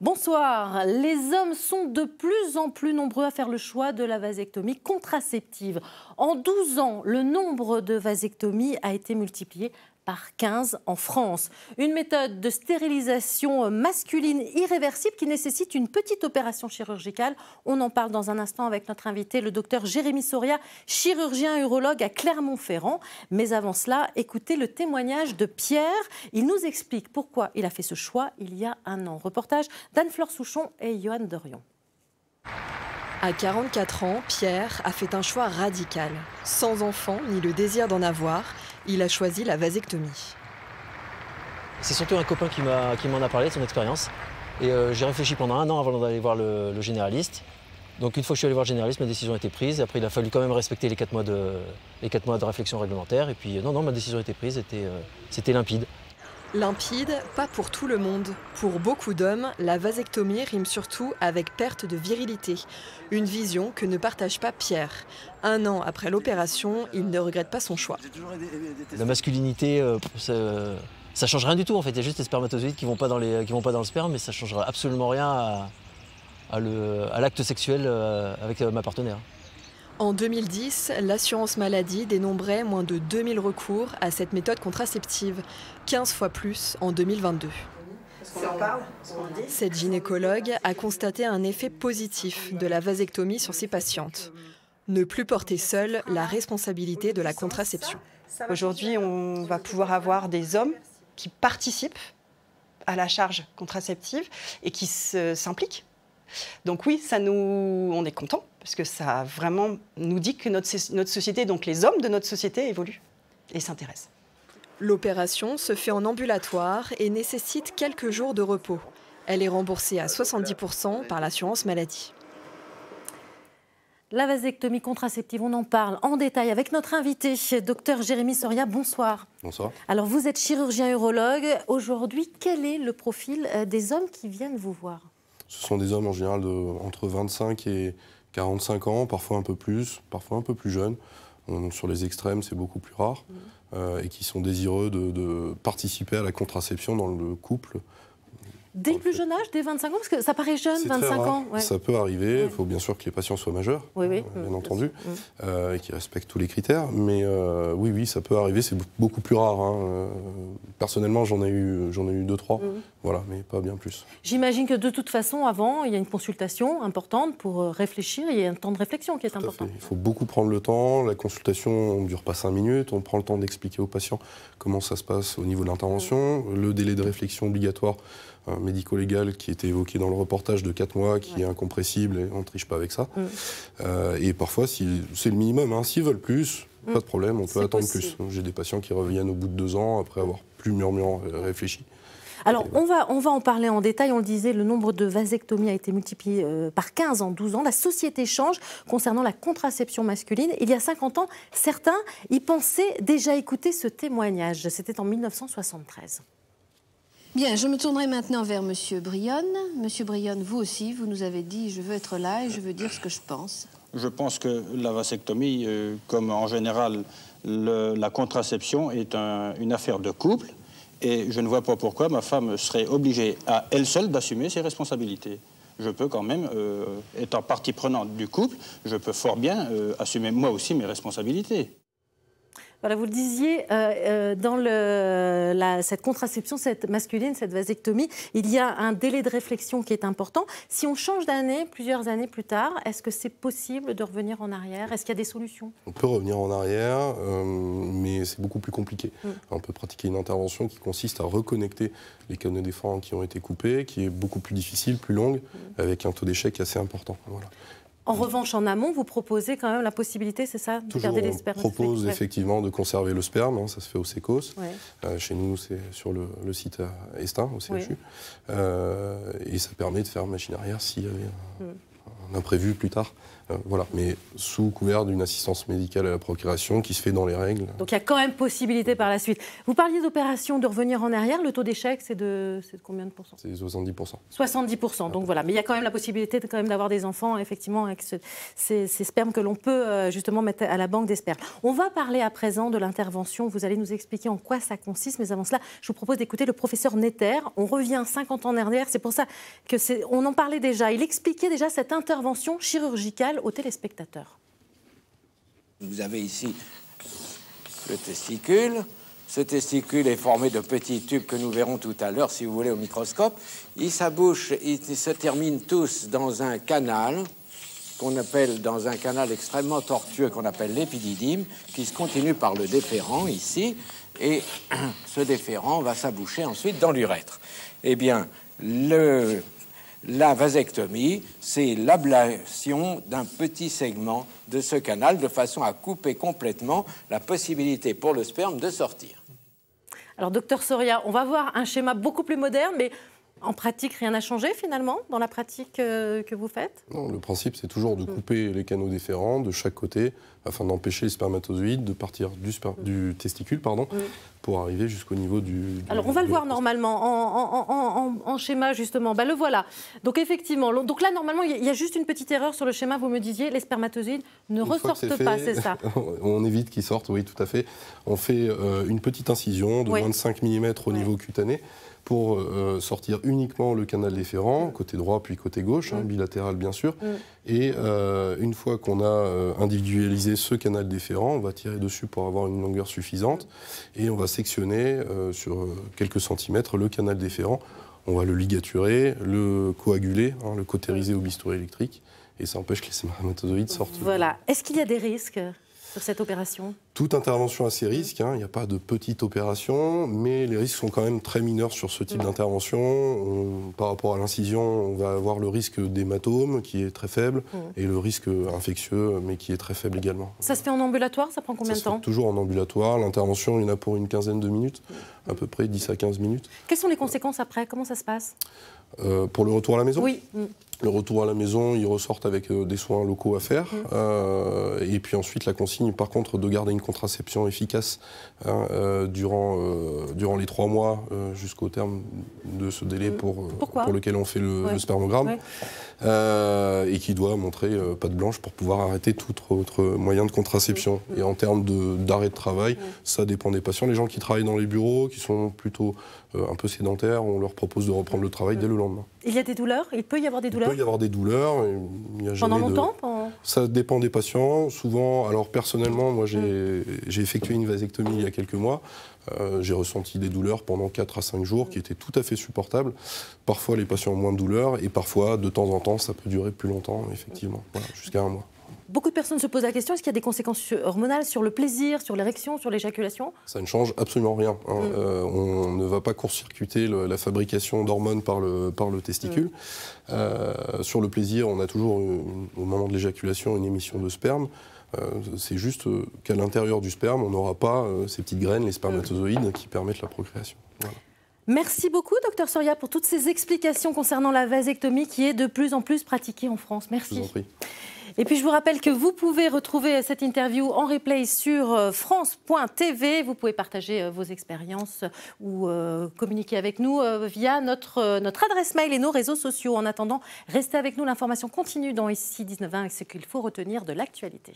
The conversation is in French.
Bonsoir. Les hommes sont de plus en plus nombreux à faire le choix de la vasectomie contraceptive. En 12 ans, le nombre de vasectomies a été multiplié par 15 en France. Une méthode de stérilisation masculine irréversible qui nécessite une petite opération chirurgicale. On en parle dans un instant avec notre invité, le docteur Jérémy Soria, chirurgien urologue à Clermont-Ferrand. Mais avant cela, écoutez le témoignage de Pierre. Il nous explique pourquoi il a fait ce choix il y a un an. Reportage d'Anne-Fleur Souchon et Johan Dorion. À 44 ans, Pierre a fait un choix radical. Sans enfant ni le désir d'en avoir, il a choisi la vasectomie. C'est surtout un copain qui m'en a parlé de son expérience. Et j'ai réfléchi pendant un an avant d'aller voir le généraliste. Donc une fois que je suis allé voir le généraliste, ma décision a été prise. Après, il a fallu quand même respecter les 4 mois de réflexion réglementaire. Et puis non, ma décision a été prise, c'était limpide. Limpide, pas pour tout le monde. Pour beaucoup d'hommes, la vasectomie rime surtout avec perte de virilité. Une vision que ne partage pas Pierre. Un an après l'opération, il ne regrette pas son choix. La masculinité, ça change rien du tout en fait. Il y a juste les spermatozoïdes qui vont pas dans le sperme, mais ça changera absolument rien à l'acte sexuel avec ma partenaire. En 2010, l'assurance maladie dénombrait moins de 2000 recours à cette méthode contraceptive, 15 fois plus en 2022. Cette gynécologue a constaté un effet positif de la vasectomie sur ses patientes. Ne plus porter seule la responsabilité de la contraception. Aujourd'hui, on va pouvoir avoir des hommes qui participent à la charge contraceptive et qui s'impliquent. Donc oui, on est content parce que ça vraiment nous dit que notre société, donc les hommes de notre société évoluent et s'intéressent. L'opération se fait en ambulatoire et nécessite quelques jours de repos. Elle est remboursée à 70% par l'assurance maladie. La vasectomie contraceptive, on en parle en détail avec notre invité, docteur Jérémy Soria. Bonsoir. Bonsoir. Alors vous êtes chirurgien urologue. Aujourd'hui, quel est le profil des hommes qui viennent vous voir ? Ce sont des hommes en général entre 25 et 45 ans, parfois un peu plus jeunes. Sur les extrêmes, c'est beaucoup plus rare. Et qui sont désireux de participer à la contraception dans le couple. Dès le plus jeune âge, dès 25 ans, parce que ça paraît jeune, 25 ans. Ouais. Ça peut arriver, il faut bien sûr que les patients soient majeurs, bien entendu, et qu'ils respectent tous les critères. Mais oui, ça peut arriver, c'est beaucoup plus rare. Personnellement, j'en ai eu 2-3, voilà, mais pas bien plus. J'imagine que de toute façon, avant, il y a une consultation importante pour réfléchir, il y a un temps de réflexion qui est important. Il faut beaucoup prendre le temps, la consultation ne dure pas 5 minutes, on prend le temps d'expliquer aux patients comment ça se passe au niveau de l'intervention, le délai de réflexion obligatoire médico-légal qui était évoqué dans le reportage de 4 mois, qui est incompressible et on ne triche pas avec ça. Et parfois, c'est le minimum. S'ils veulent plus, pas de problème, on peut attendre plus. J'ai des patients qui reviennent au bout de 2 ans après avoir plus mûrement réfléchi. Alors, on va en parler en détail. On le disait, le nombre de vasectomies a été multiplié par 15 en 12 ans. La société change concernant la contraception masculine. Il y a 50 ans, certains y pensaient déjà écouter ce témoignage. C'était en 1973. Bien, je me tournerai maintenant vers Monsieur Brionne. Monsieur Brionne, vous aussi, vous nous avez dit « je veux être là et je veux dire ce que je pense ». Je pense que la vasectomie, comme en général la contraception, est une affaire de couple. Et je ne vois pas pourquoi ma femme serait obligée à elle seule d'assumer ses responsabilités. Je peux quand même, étant partie prenante du couple, je peux fort bien assumer moi aussi mes responsabilités. Voilà, vous le disiez, dans cette contraception cette masculine, cette vasectomie, il y a un délai de réflexion qui est important. Si on change d'année, plusieurs années plus tard, est-ce que c'est possible de revenir en arrière? Est-ce qu'il y a des solutions? On peut revenir en arrière, mais c'est beaucoup plus compliqué. On peut pratiquer une intervention qui consiste à reconnecter les canaux défendants qui ont été coupés, qui est beaucoup plus difficile, plus longue, avec un taux d'échec assez important. Voilà. En revanche, en amont, vous proposez quand même la possibilité, c'est ça, de garder les spermes? On propose effectivement de conserver le sperme, ça se fait au SECOS. Chez nous, c'est sur le site à Estaing, au CHU. Et ça permet de faire machine arrière s'il y avait un imprévu plus tard Voilà, mais sous couvert d'une assistance médicale à la procréation qui se fait dans les règles. Donc il y a quand même possibilité par la suite. Vous parliez d'opération de revenir en arrière. Le taux d'échec, c'est de combien de pourcents? C'est 70%. 70%. Donc voilà, mais il y a quand même la possibilité quand même d'avoir des enfants, effectivement, avec ces spermes que l'on peut justement mettre à la banque des spermes. On va parler à présent de l'intervention. Vous allez nous expliquer en quoi ça consiste. Mais avant cela, je vous propose d'écouter le professeur Netter. On revient 50 ans en arrière. C'est pour ça qu'on en parlait déjà. Il expliquait déjà cette intervention chirurgicale aux téléspectateurs. Vous avez ici le testicule. Ce testicule est formé de petits tubes que nous verrons tout à l'heure, si vous voulez, au microscope. Ils s'abouchent, ils se terminent tous dans un canal qu'on appelle, dans un canal extrêmement tortueux qu'on appelle l'épididyme, qui se continue par le déférent ici, et ce déférent va s'aboucher ensuite dans l'urètre. Eh bien, la vasectomie, c'est l'ablation d'un petit segment de ce canal de façon à couper complètement la possibilité pour le sperme de sortir. Alors, docteur Soria, on va voir un schéma beaucoup plus moderne, mais en pratique, rien n'a changé finalement dans la pratique que vous faites? Non, le principe, c'est toujours de couper les canaux déférents de chaque côté afin d'empêcher les spermatozoïdes de partir du testicule, pour arriver jusqu'au niveau du... Alors, on va le voir normalement en schéma, justement. Ben, le voilà. Donc, effectivement, donc là, normalement, il y a juste une petite erreur sur le schéma. Vous me disiez, les spermatozoïdes ne ressortent pas, c'est ça? On évite qu'ils sortent, oui, tout à fait. On fait une petite incision de moins de 5 mm au niveau cutané pour sortir uniquement le canal déférent, côté droit puis côté gauche, bilatéral bien sûr. Et une fois qu'on a individualisé ce canal déférent, on va tirer dessus pour avoir une longueur suffisante et on va sectionner sur quelques centimètres le canal déférent. On va le ligaturer, le coaguler, le cautériser au bistouri électrique et ça empêche que les spermatozoïdes sortent. Voilà. Est-ce qu'il y a des risques sur cette opération? Toute intervention a ses risques, il n'y a pas de petite opération, mais les risques sont quand même très mineurs sur ce type d'intervention. Par rapport à l'incision, on va avoir le risque d'hématome qui est très faible et le risque infectieux, mais qui est très faible également. Ça se fait en ambulatoire? Ça prend combien de temps? Ça se fait toujours en ambulatoire. L'intervention, il y en a pour une quinzaine de minutes, à peu près 10 à 15 minutes. Quelles sont les conséquences après? Comment ça se passe? Pour le retour à la maison? Oui. Le retour à la maison, ils ressortent avec des soins locaux à faire. Et puis ensuite, la consigne, par contre, de garder une contraception efficace durant les 3 mois jusqu'au terme de ce délai pour lequel on fait le spermogramme. Et qui doit montrer patte blanche pour pouvoir arrêter tout autre moyen de contraception. Et en termes d'arrêt de travail, ça dépend des patients. Les gens qui travaillent dans les bureaux, qui sont plutôt un peu sédentaires, on leur propose de reprendre le travail dès le lendemain. Il y a des douleurs? Il peut y avoir des douleurs? Il peut y avoir des douleurs. Il y a pendant longtemps? Ça dépend des patients. Souvent, alors personnellement, moi j'ai effectué une vasectomie il y a quelques mois. J'ai ressenti des douleurs pendant 4 à 5 jours qui étaient tout à fait supportables. Parfois, les patients ont moins de douleurs et parfois, de temps en temps, ça peut durer plus longtemps, effectivement, jusqu'à 1 mois. Beaucoup de personnes se posent la question, est-ce qu'il y a des conséquences hormonales sur le plaisir, sur l'érection, sur l'éjaculation? Ça ne change absolument rien. On ne va pas court-circuiter la fabrication d'hormones par le testicule. Sur le plaisir, on a toujours, au moment de l'éjaculation, une émission de sperme. C'est juste qu'à l'intérieur du sperme, on n'aura pas ces petites graines, les spermatozoïdes, qui permettent la procréation. Voilà. Merci beaucoup, docteur Soria, pour toutes ces explications concernant la vasectomie qui est de plus en plus pratiquée en France. Merci. Je vous en prie. Et puis je vous rappelle que vous pouvez retrouver cette interview en replay sur France.tv. Vous pouvez partager vos expériences ou communiquer avec nous via notre adresse mail et nos réseaux sociaux. En attendant, restez avec nous, l'information continue dans Ici 19h avec ce qu'il faut retenir de l'actualité.